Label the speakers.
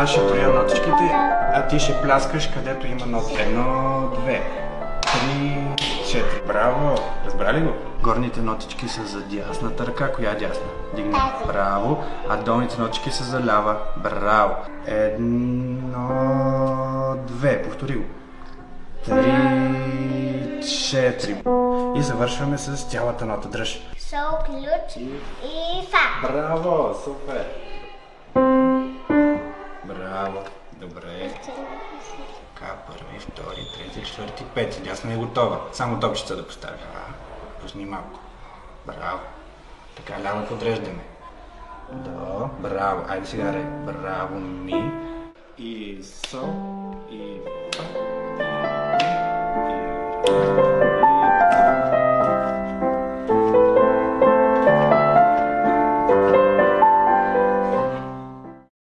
Speaker 1: Аз ще броя нотичките, а ти ще пляскаш където има ноти. 1, 2, 3, 4. Браво! Разбрали го? Горните нотички са за дясната ръка. Коя дясна? Дигни. Браво! А долните нотички са за лява. Браво! 1, 2. Повтори го. 3, 4. И завършваме с цялата нота. Дръж.
Speaker 2: Сол, ключ и фа.
Speaker 1: Браво! Супер! Браво! Добре. Така, първи, втори, трети, четвърти, пети. Дясна е готова. Само топчеца да поставя. Пусни малко. Браво. Така, ляво подреждаме. До. Браво. Айде сега ре. Браво, ми. И сол. И фа. И